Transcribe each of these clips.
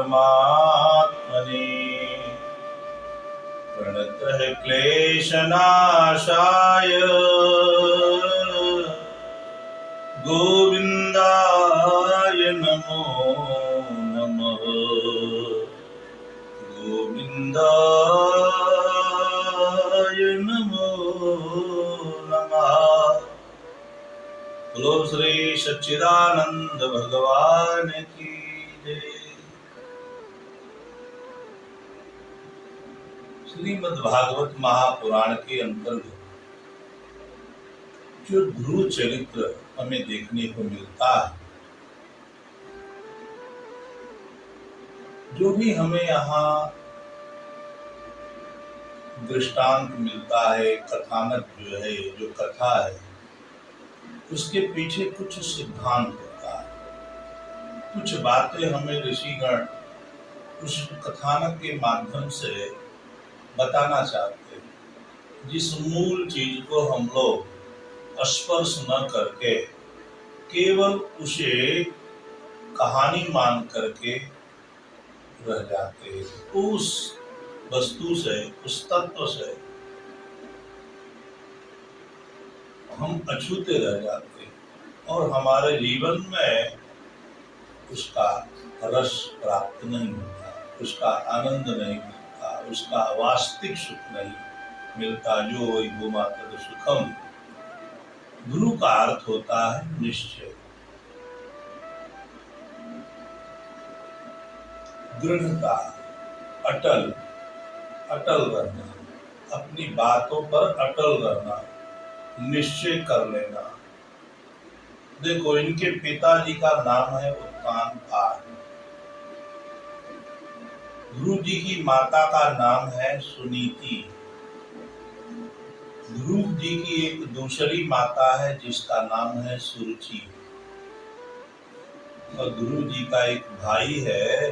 परमात्मने प्रणतः क्लेशनाशाय गोविन्दाय नमो नमः। गोविन्दाय नमो नमः। बोलो श्री सच्चिदानंद भगवान की जय। श्रीमद् भागवत महापुराण के अंतर्गत जो ध्रुव चरित्र हमें देखने को मिलता है, जो भी हमें यहाँ दृष्टांत मिलता है, कथानक जो है, जो कथा है, उसके पीछे कुछ सिद्धांत होता है, कुछ बातें हमें ऋषिगण उस कथानक के माध्यम से बताना चाहते हैं, जिस मूल चीज को हम लोग स्पर्श न करके केवल उसे कहानी मान करके रह जाते हैं, उस वस्तु से, उस तत्व से हम अछूते रह जाते हैं और हमारे जीवन में उसका रस प्राप्त नहीं होता, उसका आनंद नहीं मिलता, उसका वास्तविक सुख नहीं मिलता। जो वही भूमातद सुखम, गुरु का अर्थ होता है निश्चय, दृढ़ता, अटल रहना, अपनी बातों पर अटल रहना, निश्चय कर लेना। देखो, इनके पिताजी का नाम है उत्तानपाद, गुरु जी की माता का नाम है सुनीति, गुरु जी की एक दूसरी माता है जिसका नाम है सुरुचि, और गुरु जी का एक भाई है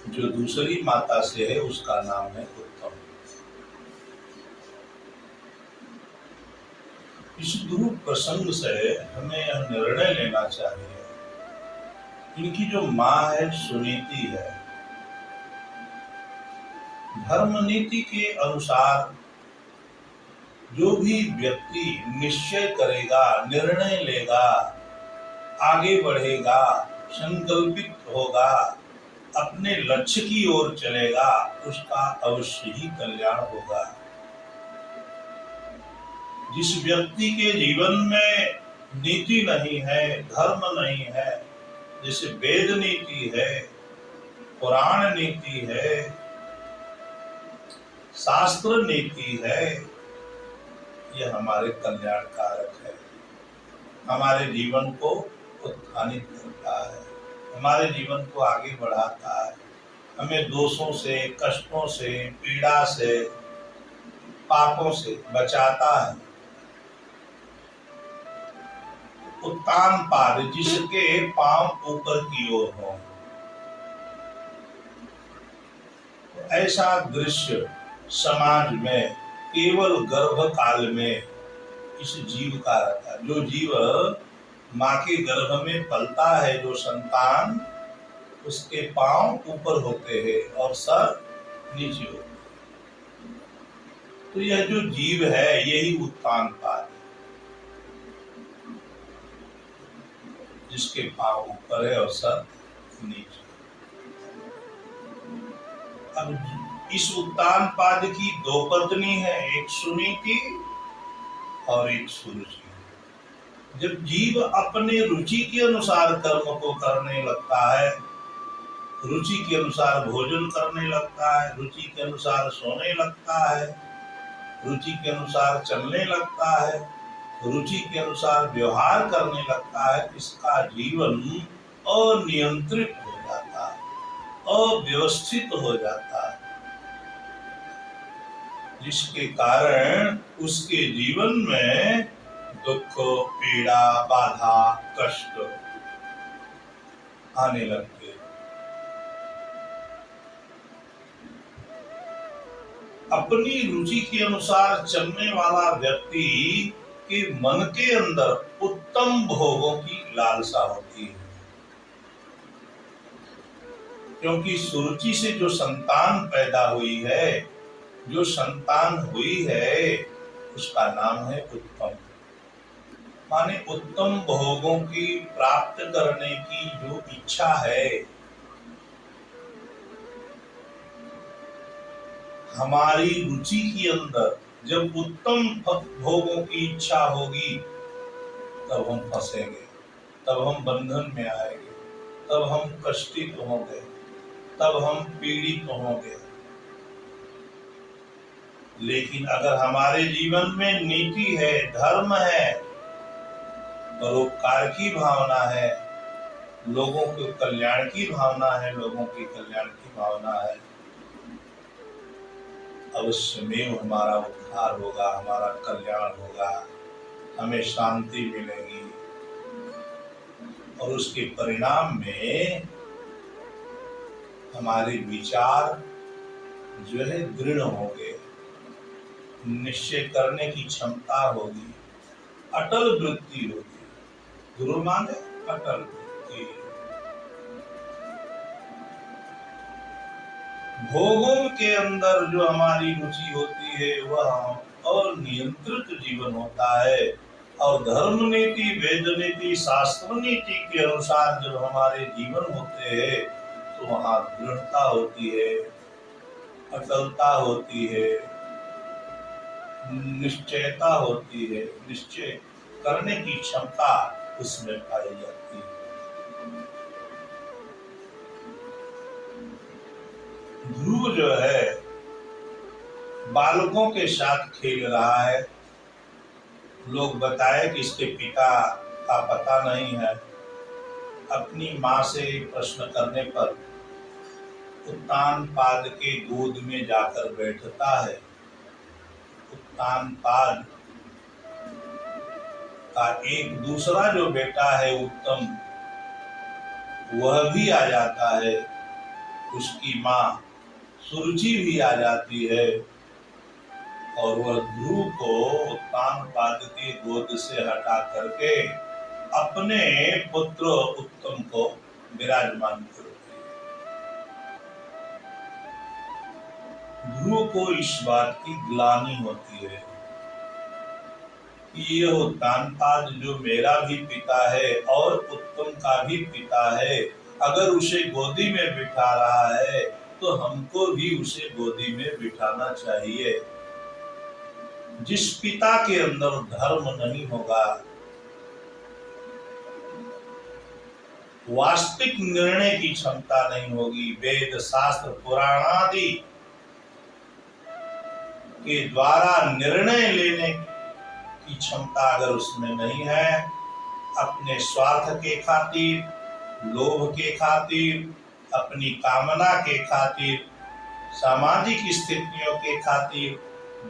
जो दूसरी माता से है, उसका नाम है उत्तम। इस गुरु प्रसंग से हमें यह निर्णय लेना चाहिए, इनकी जो माँ है सुनीति है, धर्म नीति के अनुसार जो भी व्यक्ति निश्चय करेगा, निर्णय लेगा, आगे बढ़ेगा, संकल्पित होगा, अपने लक्ष्य की ओर चलेगा, उसका अवश्य ही कल्याण होगा। जिस व्यक्ति के जीवन में नीति नहीं है, धर्म नहीं है, जैसे वेद नीति है, पुराण नीति है, शास्त्र नीति है, यह हमारे कल्याण कारक है, हमारे जीवन को उत्थानित करता है, हमारे जीवन को आगे बढ़ाता है, हमें दोषों से, कष्टों से, पीड़ा से, पापों से बचाता है। उत्तानपाद, जिसके पांव ऊपर की ओर हो, ऐसा दृश्य समाज में केवल गर्भ काल में इस जीव का रहता है। जो जीव माँ के गर्भ में पलता है, जो संतान, उसके पांव ऊपर होते हैं और सर नीचे होते हैं। तो यह जो जीव है, यही उत्तानपाद है, जिसके पांव ऊपर है और सर नीचे। अब इस उत्तानपाद की दो पत्नी है, एक सुनीति और एक सुरुचि। जब जीव अपने रुचि के अनुसार कर्म को करने लगता है, रुचि के अनुसार भोजन करने लगता है, रुचि के अनुसार सोने लगता है, रुचि के अनुसार चलने लगता है, रुचि के अनुसार व्यवहार करने लगता है, इसका जीवन अनियंत्रित हो जाता है, अव्यवस्थित हो जाता है, जिसके कारण उसके जीवन में दुख, पीड़ा, बाधा, कष्ट आने लगते। अपनी रुचि के अनुसार चलने वाला व्यक्ति के मन के अंदर उत्तम भोगों की लालसा होती है। क्योंकि सुरुचि से जो संतान पैदा हुई है, जो संतान हुई है, उसका नाम है उत्तम। माने उत्तम भोगों की प्राप्त करने की जो इच्छा है, हमारी रुचि के अंदर जब उत्तम भोगों की इच्छा होगी, तब हम फंसेंगे, तब हम बंधन में आएंगे, तब हम कष्टित होंगे, तब हम पीड़ित होंगे। लेकिन अगर हमारे जीवन में नीति है, धर्म है, परोपकार की भावना है, लोगों के कल्याण की भावना है, लोगों के कल्याण की भावना है, अवश्य में हमारा उद्धार होगा, हमारा कल्याण होगा, हमें शांति मिलेगी और उसके परिणाम में हमारे विचार जो है दृढ़ होंगे, निश्चय करने की क्षमता होगी, अटल वृत्ति होगी। गुरु माने अटल वृत्ति। भोगों के अंदर जो हमारी रुचि होती है वह अनियंत्रित जीवन होता है, और धर्म नीति, वेद नीति, शास्त्र नीति के अनुसार जब हमारे जीवन होते हैं तो वहाँ दृढ़ता होती है, अटलता होती है, निश्चयता होती है, निश्चय करने की क्षमता उसमें पाई जाती है। ध्रुव जो है बालकों के साथ खेल रहा है। लोग बताए कि इसके पिता का पता नहीं है। अपनी माँ से प्रश्न करने पर उत्तानपाद के गोद में जाकर बैठता है। उत्तानपाद का एक दूसरा जो बेटा है उत्तम, वह भी आ जाता है, उसकी माँ सुरुचि भी आ जाती है और वह ध्रुव को उत्तानपाद के गोद से हटा करके अपने पुत्र उत्तम को विराजमान करती है। ध्रुव को इस बात की ग्लानि होती है कि ये उत्तानपाद जो मेरा भी पिता है और उत्तम का भी पिता है, अगर उसे गोदी में बिठा रहा है तो हमको भी उसे गोदी में बिठाना चाहिए। जिस पिता के अंदर धर्म नहीं होगा, वास्तविक निर्णय की क्षमता नहीं होगी, वेद शास्त्र पुराण आदि के द्वारा निर्णय लेने की क्षमता अगर उसमें नहीं है, अपने स्वार्थ के खातिर, लोभ के खातिर, अपनी कामना के खातिर, सामाजिक स्थितियों के खातिर,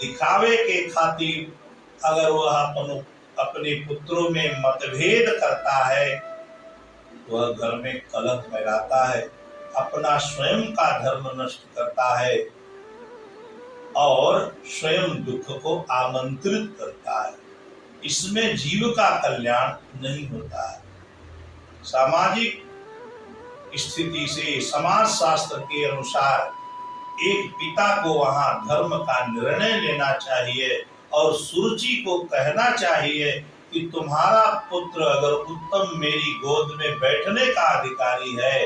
दिखावे के खातिर अगर वह अपने पुत्रों में मतभेद करता है, वह घर में कलह फैलाता है, अपना स्वयं का धर्म नष्ट करता है और स्वयं दुख को आमंत्रित करता है। इसमें जीव का कल्याण नहीं होता है। सामाजिक स्थिति से, समाज शास्त्र के अनुसार एक पिता को वहां धर्म का निर्णय लेना चाहिए और सुरुचि को कहना चाहिए कि तुम्हारा पुत्र अगर उत्तम मेरी गोद में बैठने का अधिकारी है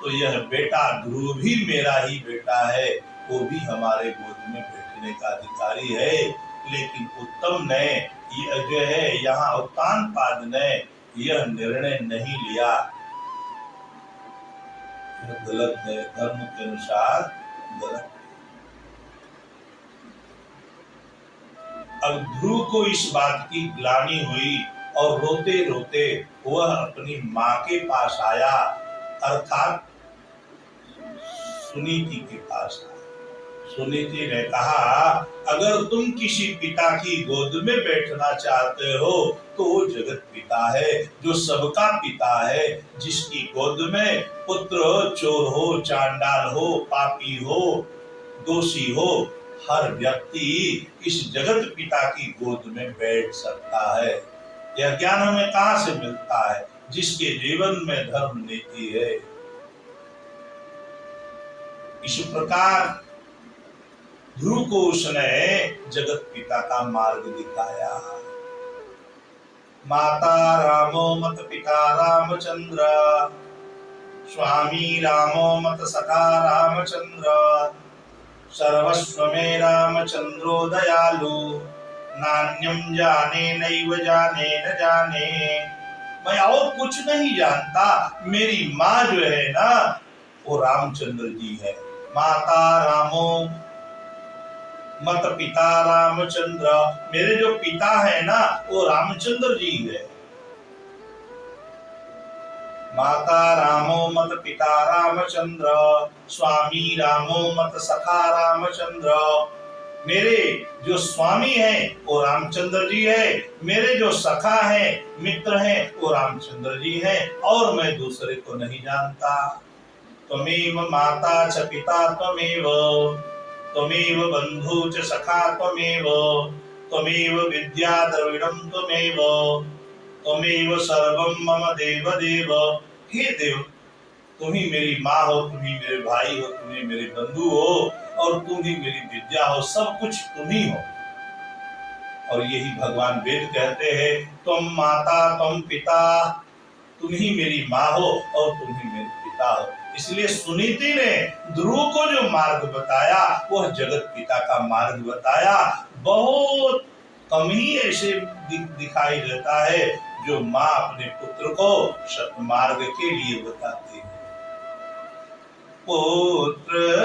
तो यह बेटा ध्रुव भी मेरा ही बेटा है, वो भी हमारे गोद में बैठने का अधिकारी है। लेकिन उत्तम ने जो है यहाँ उत्तानपाद ने यह निर्णय नहीं लिया, यह गलत है, धर्म के अनुसार गलत। अब ध्रुव को इस बात की ग्लानि हुई और रोते रोते वह अपनी माँ के पास आया, अर्थात सुनीति के पास आया। सुनीति ने कहा, अगर तुम किसी पिता की गोद में बैठना चाहते हो तो वो जगत पिता है, जो सबका पिता है, जिसकी गोद में पुत्र चोर हो, चांडाल हो, पापी हो, दोषी हो, हर व्यक्ति इस जगत पिता की गोद में बैठ सकता है। यह ज्ञान हमें कहाँ से मिलता है? जिसके जीवन में धर्म नीति है। इस प्रकार ध्रुव को उसने जगत पिता का मार्ग दिखाया। माता रामो मत पिता रामचंद्र, स्वामी रामो मत सखा रामचंद्र, सर्वस्व में रामचंद्रो दयालु, नान्यम जाने नैव जाने न जाने। मैं और कुछ नहीं जानता, मेरी माँ जो है ना वो रामचंद्र जी है। माता रामो मत पिता रामचंद्र, मेरे जो पिता है ना वो रामचंद्र जी है। माता रामो मत पिता रामचंद्र, स्वामी रामो मत सखा रामचंद्र, मेरे जो स्वामी हैं वो रामचंद्र जी है, मेरे जो सखा हैं मित्र हैं वो रामचंद्र जी हैं, और मैं दूसरे को नहीं जानता। त्वमेव माता च पिता त्वमेव, त्वमेव बंधु च सखा त्वमेव, त्वमेव विद्या द्रविड़ं त्वमेव, त्वमेव सर्वं मम देव देव। हे देव, तुम ही मेरी माँ हो, तुम ही मेरे भाई हो, तुम ही मेरे बंधु हो, और तुम ही मेरी विद्या हो, सब कुछ तुम ही हो। और यही भगवान वेद कहते हैं, तुम माता तुम पिता, तुम ही मेरी माँ हो और तुम ही मेरे पिता हो। इसलिए सुनीति ने ध्रुव को जो मार्ग बताया वह जगत पिता का मार्ग बताया। बहुत कम ही ऐसे दिखाई देता है जो माँ अपने पुत्र को सत्मार्ग के लिए बताती है। पुत्रवती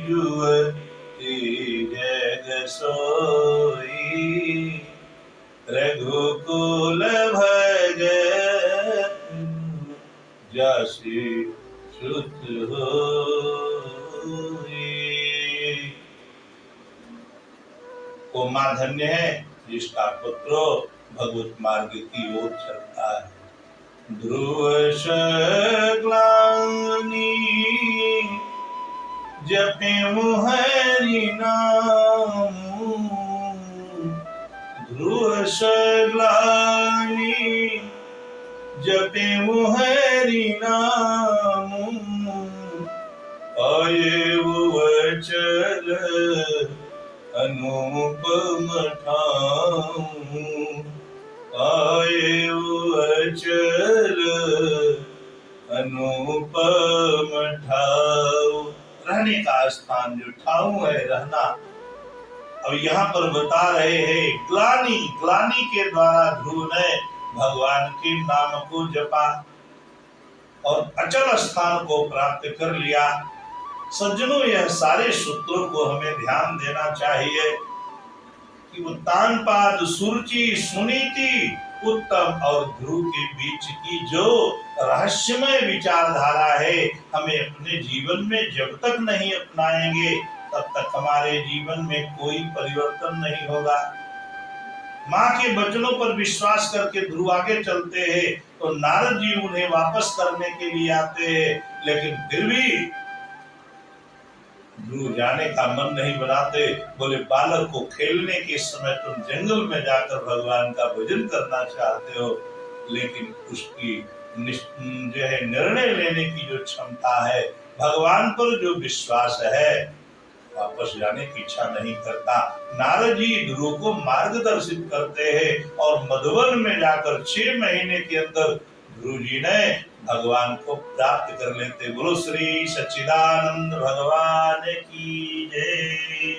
युवती जग सोई, रघुकुल भजन जसि श्रुत होई। वो माँ धन्य है जिसका पुत्र भगवत मार्ग की ओर चलता है। ध्रुव ग्लानि जपे हरि नाम, ध्रुव ग्लानि जपे हरि नाम, आये वचन अनुपम ठाऊं, आये अचल अनुपम ठाऊ। रहने का स्थान जो ठाऊ है, रहना। अब यहाँ पर बता रहे हैं ग्लानि, ग्लानि के द्वारा ध्रुव ने भगवान के नाम को जपा और अचल स्थान को प्राप्त कर लिया। सज्जनों, यह सारे सूत्रों को हमें ध्यान देना चाहिए कि उत्तानपाद, सुरुचि, सुनीति, उत्तम और ध्रुव के बीच की जो रहस्यमय विचारधारा है, हमें अपने जीवन में जब तक नहीं अपनाएंगे तब तक हमारे जीवन में कोई परिवर्तन नहीं होगा। माँ के वचनों पर विश्वास करके ध्रुव आगे चलते हैं तो नारद जी उन्हें वापस करने के लिए आते हैं, लेकिन फिर भी ध्रुव जाने का मन नहीं बनाते। बोले, बालक को खेलने के समय तुम जंगल में जाकर भगवान का भजन करना चाहते हो, लेकिन उसकी जो है निर्णय लेने की जो क्षमता है, भगवान पर जो विश्वास है, वापस जाने की इच्छा नहीं करता। नारद जी ध्रुव को मार्गदर्शित करते हैं और मधुवन में जाकर 6 महीने के अंदर ध्रुव जी ने भगवान को प्राप्त कर लेते। बोलो श्री सच्चिदानंद भगवान की जय।